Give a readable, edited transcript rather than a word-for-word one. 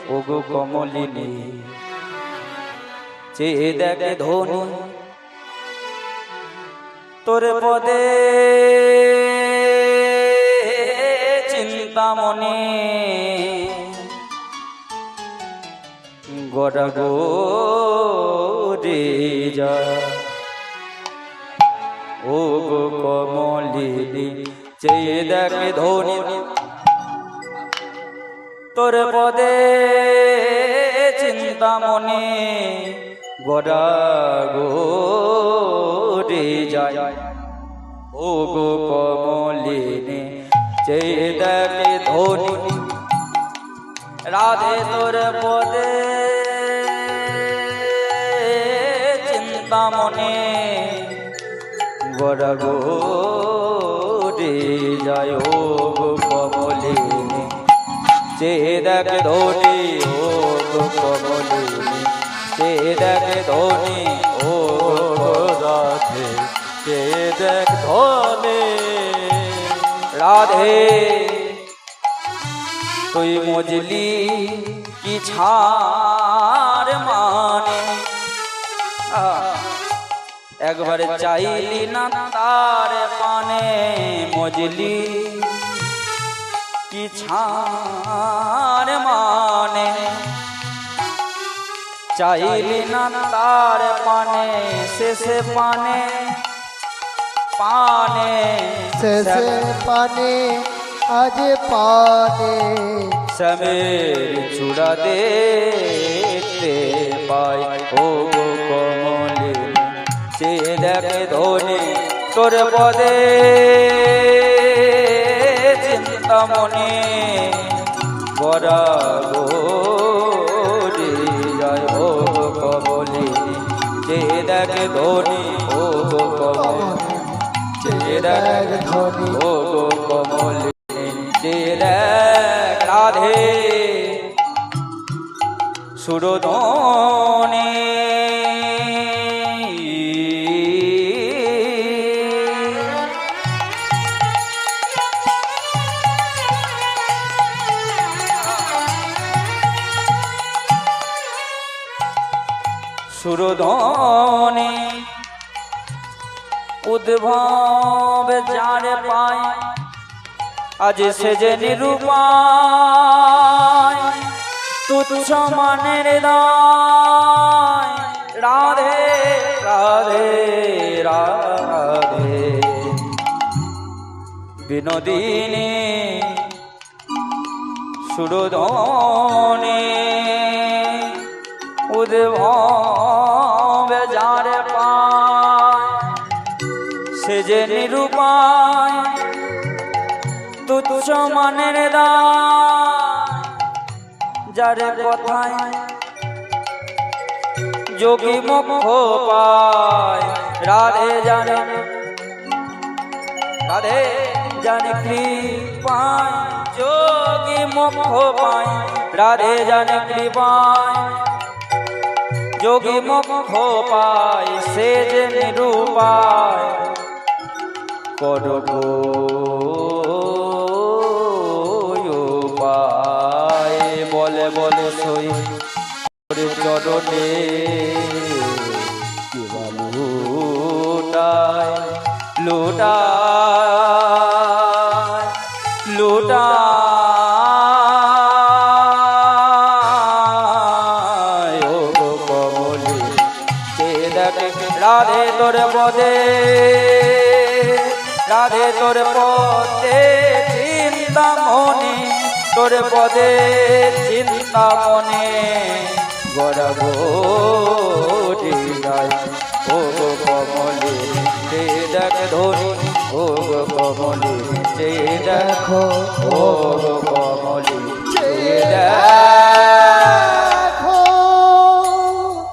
ওগো কমলিনী চেয়ে দেখে ধনী তোর পদে চিন্তামণি গড়া গো রে যা ওগো কমলিনী চেয়ে দেখে ধনী তোর পদে চিন্তামণি গড়া গো রে যায় ওগো কমলিনী চেয়ে দেখে ধনী রাধে তোর পদে চিন্তামণি গড়া গো রে যায় ওগো কমলিনী চেয়ে দেখে ধনী ওগো কমলিনী চেয়ে দেখে ধনী ও রাধে চেয়ে দেখ ধনী রাধে তুই মজলি কি ছাড় মানে একবার চাইলি না তার পানে মজলি কি ছাড় মানে চাইলি না তার পানে শেষে পানে পানে শেষে পানে আজ পানে সমের চূড়া দেখতে পাই ও কমলিনী চেয়ে দেখে ধনী তোর পদে চিন্তামণি গড়া গো রে যায় ও কমলিনী চেয়ে দেখে ধনী ও কমলিনী চেয়ে দেখে ধনী ও কমলিনী চেয়ে দেখ রাধে সুরধনী সুরধনী উদ্ভব যারে পায় আজ সে যে নিরূপায় তুচ্ছ মানের দায় রাধে রাধে রাধে বিনোদিনী সুরধনী উদ্ভব যারে পায় সে যে নিরূপায় তুচ্ছ মানের দায় যারে কথায় যোগী মোক্ষ পায় রাধে জানে রাধে জানে কৃপায় যোগী মোক্ষ পায় রাধে জানে কৃপায় যোগী মোক্ষ পায় সে যে নিরূপায় করব উপায় বলে বলে সই চরণে কিবা লুটায় লুটায় লুটায় ও কমলিনী চেয়ে দেখে রাধে তোর পদে রাধে তোর পদে চিন্তামণি তোর পদে চিন্তামণি গড়া গো রে যায় ও কমলিনী চেয়ে দেখে ধনী ও কমলিনী চেয়ে দেখো ও কমলিনী চেয়ে দেখ